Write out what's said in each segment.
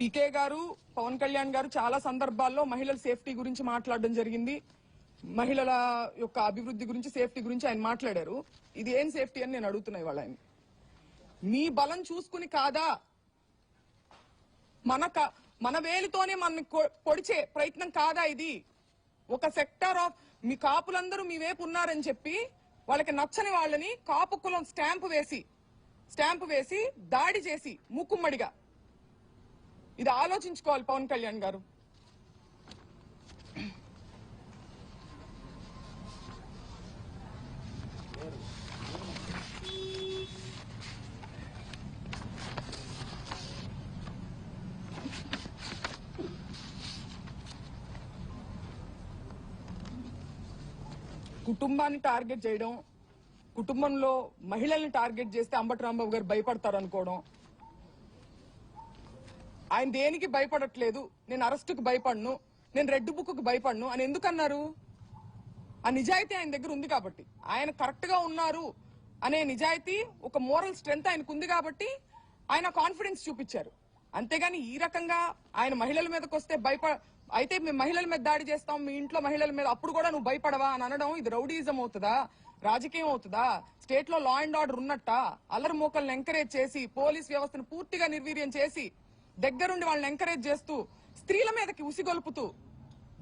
పీకే గారు పవన్ కళ్యాణ్ గారు చాలా సందర్భాల్లో మహిళల సేఫ్టీ గురించి మాట్లాడడం జరిగింది. మహిళల యొక్క అభివృద్ధి గురించి సేఫ్టీ గురించి ఆయన మాట్లాడారు. ఇది ఏం సేఫ్టీ అని నేను అడుగుతున్నా ఇవాళ ఆయన. మీ బలం చూసుకుని కాదా మన వేలితోనే మన పొడిచే ప్రయత్నం కాదా ఇది? ఒక సెక్టర్ ఆఫ్ మీ కాపులందరూ మీ వైపు ఉన్నారని చెప్పి వాళ్ళకి నచ్చని వాళ్ళని కాపు కులం స్టాంపు వేసి దాడి చేసి మూకుమ్మడిగా ఇది ఆలోచించుకోవాలి పవన్ కళ్యాణ్ గారు. కుటుంబాన్ని టార్గెట్ చేయడం, కుటుంబంలో మహిళల్ని టార్గెట్ చేస్తే అంబటి రాంబాబు గారు భయపడతారు అనుకోవడం. ఆయన దేనికి భయపడట్లేదు, నేను అరెస్టుకు భయపడను, నేను రెడ్ బుక్ కు భయపడను అని ఎందుకన్నారు? ఆ నిజాయితీ ఆయన దగ్గర ఉంది కాబట్టి, ఆయన కరెక్ట్ గా ఉన్నారు అనే నిజాయితీ, ఒక మోరల్ స్ట్రెంగ్త్ ఆయనకు ఉంది కాబట్టి ఆయన కాన్ఫిడెన్స్ చూపించారు. అంతేగాని ఈ రకంగా ఆయన మహిళల మీదకి వస్తే అయితే మేము మహిళల మీద దాడి చేస్తాం, మీ ఇంట్లో మహిళల మీద, అప్పుడు కూడా నువ్వు భయపడవా అని అనడం ఇది రౌడీజం అవుతుందా, రాజకీయం అవుతుందా? స్టేట్ లో లా అండ్ ఆర్డర్ ఉన్నట్ట అల్లరి మూకల్ని ఎంకరేజ్ చేసి పోలీస్ వ్యవస్థను పూర్తిగా నిర్వీర్యం చేసి దగ్గరుండి వాళ్ళని ఎంకరేజ్ చేస్తూ స్త్రీల మీదకి ఉసిగొల్పుతూ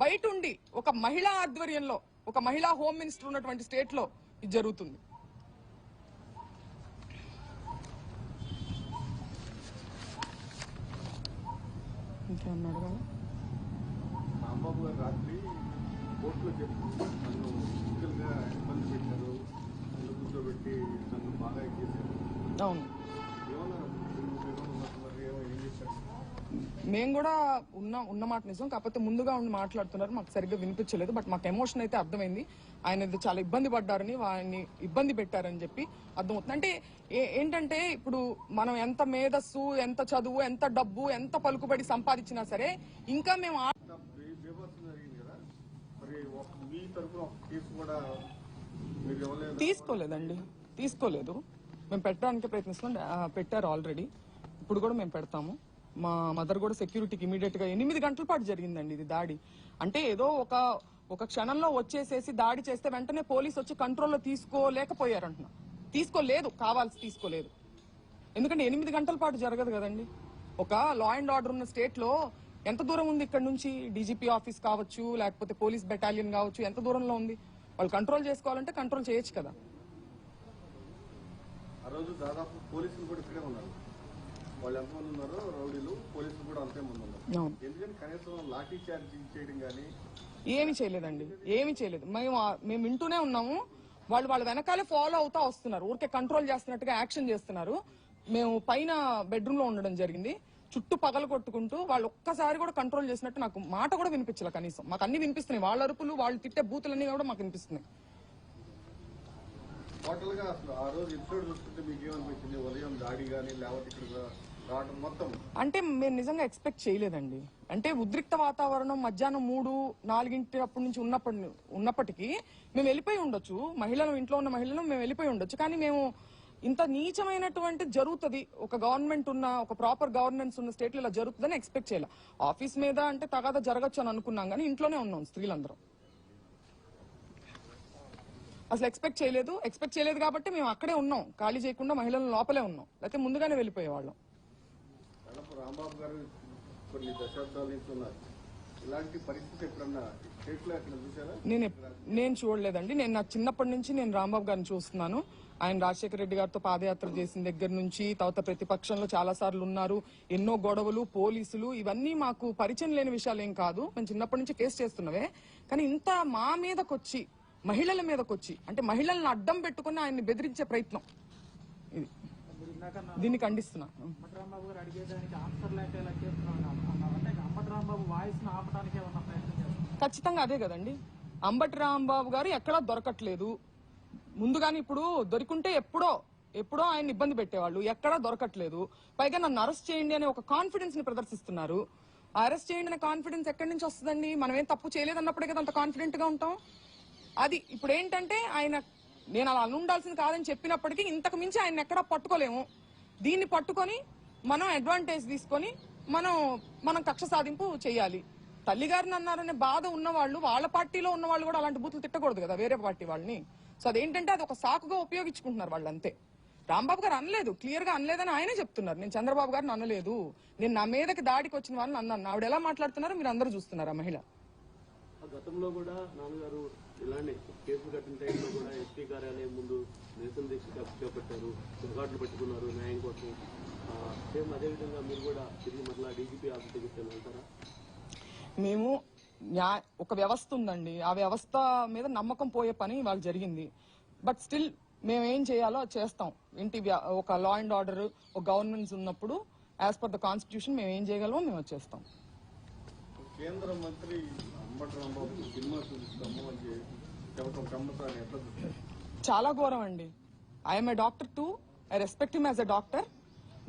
బయట ఉండి ఒక మహిళా ఆధ్వర్యంలో ఒక మహిళా హోమ్ మినిస్టర్ ఉన్నటువంటి స్టేట్ లో ఇది జరుగుతుంది. ఇంకేమన్నాడు కదా రాంబాబు గారు రాత్రి కోర్టులో చెప్పి నన్ను ఫిజికల్గా ఇబ్బంది పెట్టారు, నన్ను కూర్చోబెట్టి నన్ను బాగా చేశారు. అవును, ఏమన్నారు? ఏం చేశారు? మేము కూడా ఉన్న మాట నిజం, కాకపోతే ముందుగా ఉండి మాట్లాడుతున్నారు, మాకు సరిగ్గా వినిపించలేదు. బట్ మాకు ఎమోషన్ అయితే అర్థమైంది. ఆయన చాలా ఇబ్బంది పడ్డారని, వారిని ఇబ్బంది పెట్టారని చెప్పి అర్థమవుతుంది. అంటే ఏంటంటే ఇప్పుడు మనం ఎంత మేధస్సు, ఎంత చదువు, ఎంత డబ్బు, ఎంత పలుకుబడి సంపాదించినా సరే ఇంకా మేము తీసుకోలేదు. మేము పెట్టడానికి ప్రయత్నిస్తున్నాం, పెట్టారు ఆల్రెడీ, ఇప్పుడు కూడా మేము పెడతాము. మా మదర్ కూడా సెక్యూరిటీకి ఇమీడియట్ గా 8 గంటల పాటు జరిగిందండి ఇది దాడి. అంటే ఏదో ఒక క్షణంలో వచ్చేసేసి దాడి చేస్తే వెంటనే పోలీసు వచ్చి కంట్రోల్లో తీసుకోలేకపోయారంటున్నా. తీసుకోలేదు, కావాల్సి తీసుకోలేదు. ఎందుకంటే 8 గంటల పాటు జరగదు కదండి. ఒక లా అండ్ ఆర్డర్ ఉన్న స్టేట్ లో ఎంత దూరం ఉంది ఇక్కడ నుంచి? డీజీపీ ఆఫీస్ కావచ్చు, లేకపోతే పోలీస్ బెటాలియన్ కావచ్చు, ఎంత దూరంలో ఉంది? వాళ్ళు కంట్రోల్ చేసుకోవాలంటే కంట్రోల్ చేయొచ్చు కదా. ఆ రోజు దాదాపు పోలీసులు కూడా ఇక్కడే ఉన్నారు. వాళ్ళు ఎంతమంది ఉన్నారో రౌడీలు, పోలీసులు కూడా అంతే మంది ఉన్నారు. ఎందుకంటే కనీసం లాఠీ చార్జ్ చేయడం కానీ ఏమి చేయలేదండి, ఏమి చేయలేదు. మేము వింటూనే ఉన్నాము. వాళ్ళ వెనకాలే ఫాలో అవుతా వస్తున్నారు, ఊరికే కంట్రోల్ చేస్తున్నట్టుగా యాక్షన్ చేస్తున్నారు. మేము పైన బెడ్రూమ్ లో ఉండడం జరిగింది, చుట్టూ పగలు కొట్టుకుంటూ వాళ్ళు ఒక్కసారి కూడా కంట్రోల్ చేసినట్టు నాకు మాట కూడా వినిపించలే. కనీసం మాకు అన్ని వినిపిస్తున్నాయి, వాళ్ళ అరుపులు, వాళ్ళు తిట్టే బూతులన్నీ కూడా మాకు వినిపిస్తున్నాయి. టోటల్ గా అసలు ఆ రోజు ఎపిసోడ్ చూస్తుంటే మీకు ఏమనిపించింది? ఉదయం దాడి కానీ లేకపోతే ఇక్కడ రావడం మొత్తం అంటే మేము నిజంగా ఎక్స్పెక్ట్ చేయలేదండి. అంటే ఉద్రిక్త వాతావరణం మధ్యాహ్నం 3-4 అప్పటి నుంచి ఉన్నప్పటికీ మేము వెళ్ళిపోయి ఉండొచ్చు, ఇంట్లో ఉన్న మహిళలు మేము వెళ్ళిపోయి ఉండొచ్చు. కానీ మేము ఇంత నీచమైనటువంటి జరుగుతుంది, ఒక గవర్నమెంట్ ఉన్న, ఒక ప్రాపర్ గవర్నెన్స్ ఉన్న స్టేట్ లో ఇలా జరుగుతుందని ఎక్స్పెక్ట్ చేయాలి. ఆఫీస్ మీద అంటే తగాదా జరగచ్చు అని అనుకున్నాం, కానీ ఇంట్లోనే ఉన్నాం స్త్రీలందరం. అసలు ఎక్స్పెక్ట్ చేయలేదు కాబట్టి మేము అక్కడే ఉన్నాం, ఖాళీ చేయకుండా మహిళలను లోపలే ఉన్నాం, లేకపోతే ముందుగానే వెళ్ళిపోయేవాళ్ళం. రాంబాబు గారు కొన్ని దశాబ్దాల నుంచి ఉన్నారు, ఇలాంటి పరిస్థితి ఎప్పుడన్నా చూసారా? నేను చూడలేదండి. నేను నా చిన్నప్పటి నుంచి నేను రాంబాబు గారిని చూస్తున్నాను. ఆయన రాజశేఖర రెడ్డి గారితో పాదయాత్ర చేసిన దగ్గర నుంచి, తర్వాత ప్రతిపక్షంలో చాలా సార్లు ఉన్నారు. ఎన్నో గొడవలు, పోలీసులు, ఇవన్నీ మాకు పరిచయం లేని విషయాలు ఏం కాదు. మేము చిన్నప్పటి నుంచి ఫేస్ చేస్తున్నవే. కానీ ఇంత మా మీదకొచ్చి, మహిళల మీదకొచ్చి, అంటే మహిళలను అడ్డం పెట్టుకుని ఆయన్ని బెదిరించే ప్రయత్నం ఇది, దీన్ని ఖండిస్తున్నా. ఖచ్చితంగా అదే కదండి. అంబటి రాంబాబు గారు ఎక్కడా దొరకట్లేదు. ముందుగానే ఇప్పుడు దొరికింటే ఎప్పుడో ఆయన ఇబ్బంది పెట్టేవాళ్ళు, ఎక్కడా దొరకట్లేదు. పైగా నన్ను అరెస్ట్ చేయండి అనే ఒక కాన్ఫిడెన్స్ ని ప్రదర్శిస్తున్నారు. అరెస్ట్ చేయండి అనే కాన్ఫిడెన్స్ ఎక్కడి నుంచి వస్తుందండి? మనం ఏం తప్పు చేయలేదన్నప్పుడే కదా అంత కాన్ఫిడెంట్ గా ఉంటాం. అది ఇప్పుడు ఏంటంటే నేను అలా ఉండాల్సింది కాదని చెప్పినప్పటికీ ఇంతకు మించి ఆయన ఎక్కడా పట్టుకోలేము. దీన్ని పట్టుకొని మనం అడ్వాంటేజ్ తీసుకొని మనం కక్ష సాధింపు చేయాలి. తల్లిగారిని అన్నారనే బాధ ఉన్నవాళ్ళు, వాళ్ళ పార్టీలో ఉన్న వాళ్ళు కూడా అలాంటి బూతులు తిట్టకూడదు కదా వేరే పార్టీ వాళ్ళని. సో అదేంటంటే అది ఒక సాకుగా ఉపయోగించుకుంటున్నారు వాళ్ళు, అంతే. రాంబాబు గారు అనలేదు, క్లియర్ గా అనలేదని ఆయనే చెప్తున్నారు. నేను చంద్రబాబు గారిని అనలేదు, నేను నా మీదకి దాడికి వచ్చిన వాళ్ళని అన్నాను. ఆవిడ ఎలా మాట్లాడుతున్నారో మీరు అందరూ చూస్తున్నారు. ఆ మహిళ గతంలో కూడా నాన్నగారు ఇలానే కేసులు కట్టిన టైంలో కూడా ఎస్పీ కార్యాలయం ముందు నిరసన దీక్ష చేపట్టారు, రికార్డులు పెట్టుకున్నారు న్యాయం కోసం. సేమ్ అదేవిధంగా మీరు కూడా తిరిగి మరలా డీజీపీ ఆఫీస్ దగ్గరికి వెళ్తారా? మేము ఒక వ్యవస్థ ఉందండి, ఆ వ్యవస్థ మీద నమ్మకం పోయే పని వాళ్ళు జరిగింది. బట్ స్టిల్ మేము ఏం చేయాలో చేస్తాం. ఏంటి, ఒక లా అండ్ ఆర్డర్, ఒక గవర్నమెంట్స్ ఉన్నప్పుడు యాజ్ పర్ ద కాన్స్టిట్యూషన్ మేము ఏం చేయగలమో మేము చేస్తాం. కేంద్ర మంత్రి అంబటి రాంబాబు సినిమా చూపిస్తాము అని చెప్పడం కమ్మసాన్ని ఎట్లా చూస్తారు? చాలా ఘోరం అండి. I'm a doctor to, I respect him as a doctor.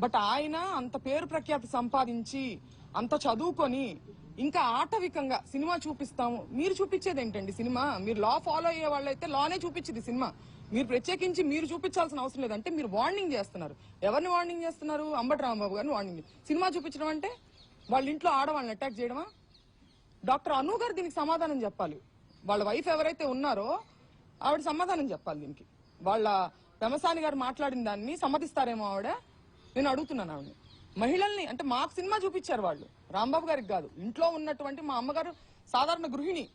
But ఆయన అంత పేరు ప్రఖ్యాతి సంపాదించి, అంత చదువుకొని ఇంకా ఆటవికంగా సినిమా చూపిస్తాము. మీరు చూపించేది ఏంటండి సినిమా? మీరు లా ఫాలో అయ్యే వాళ్ళైతే లానే చూపించింది సినిమా. మీరు ప్రత్యేకించి మీరు చూపించాల్సిన అవసరం లేదంటే మీరు వార్నింగ్ చేస్తున్నారు. ఎవరిని వార్నింగ్ చేస్తున్నారు? అంబటి రాంబాబు గారిని వార్నింగ్. సినిమా చూపించడం అంటే వాళ్ళ ఇంట్లో ఆడవాళ్ళని అటాక్ చేయడమా? డాక్టర్ అను గారు దీనికి సమాధానం చెప్పాలి. వాళ్ళ వైఫ్ ఎవరైతే ఉన్నారో ఆవిడ సమాధానం చెప్పాలి దీనికి. వాళ్ళ పెమసాని గారు మాట్లాడిన దాన్ని సమ్మతిస్తారేమో ఆవిడ? నేను అడుగుతున్నాను ఆవిడని. మహిళల్ని అంటే మాకు సినిమా చూపించారు వాళ్ళు, రాంబాబు గారికి కాదు. ఇంట్లో ఉన్నటువంటి మా అమ్మగారు సాధారణ గృహిణి,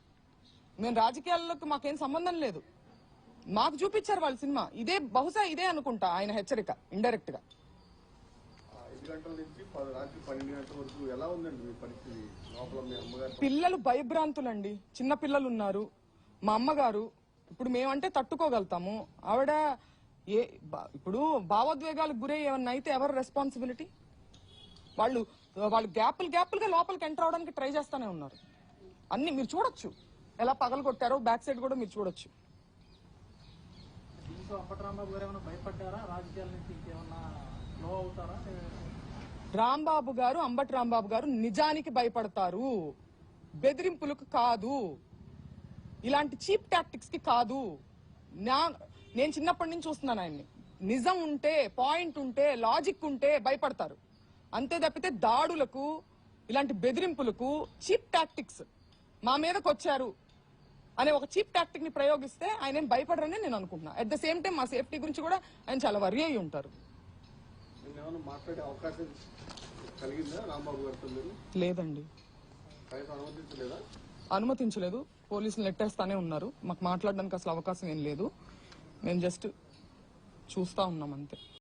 మేము రాజకీయాల్లోకి మాకేం సంబంధం లేదు. మాకు చూపించారు వాళ్ళు సినిమా. ఇదే బహుశా ఇదే అనుకుంటా ఆయన హెచ్చరిక ఇండైరెక్ట్ గా. 5 గంటల నుంచి రాత్రి 12 గంటల వరకు ఎలా ఉందండి మీ పరిస్థితి లోపల? మీ అమ్మగారు పిల్లలు భయభ్రాంతులండి, చిన్న పిల్లలు ఉన్నారు. మా అమ్మగారు ఇప్పుడు మేమంటే తట్టుకోగలుగుతాము, ఆవిడ ఇప్పుడు భావోద్వేగాలకు గురై ఏమన్నా అయితే ఎవరు రెస్పాన్సిబిలిటీ? వాళ్ళు గ్యాపులుగా లోపలికి ఎంటర్ అవడానికి ట్రై చేస్తానే ఉన్నారు. అన్ని మీరు చూడొచ్చు, ఎలా పగలు కొట్టారో బ్యాక్ సైడ్ కూడా మీరు చూడొచ్చు. రాంబాబు గారు, అంబటి రాంబాబు గారు నిజానికి భయపడతారు, బెదిరింపులకు కాదు, ఇలాంటి చీప్ టాక్టిక్స్ కి కాదు. నేను చిన్నప్పటి నుంచి చూస్తున్నాను ఆయన్ని. నిజం ఉంటే, పాయింట్ ఉంటే, లాజిక్ ఉంటే భయపడతారు. అంతే తప్పితే దాడులకు, ఇలాంటి బెదిరింపులకు, చీప్ టాక్టిక్స్, మా మీదకి వచ్చారు అనే ఒక చీప్ టాక్టిక్ ని ప్రయోగిస్తే ఆయన ఏం భయపడరని నేను అనుకుంటున్నా. అట్ ద సేమ్ టైం మా సేఫ్టీ గురించి కూడా ఆయన చాలా వరి అయి ఉంటారు. మాట్లాడే అవకాశం కలిగిందా రాంబాబు గారితో? లేదండి, అనుమతించలేదా? అనుమతించలేదు. పోలీసులు నెట్టేస్తానే ఉన్నారు. మాకు మాట్లాడడానికి అసలు అవకాశం ఏం లేదు. మేము జస్ట్ చూస్తా ఉన్నాం అంతే.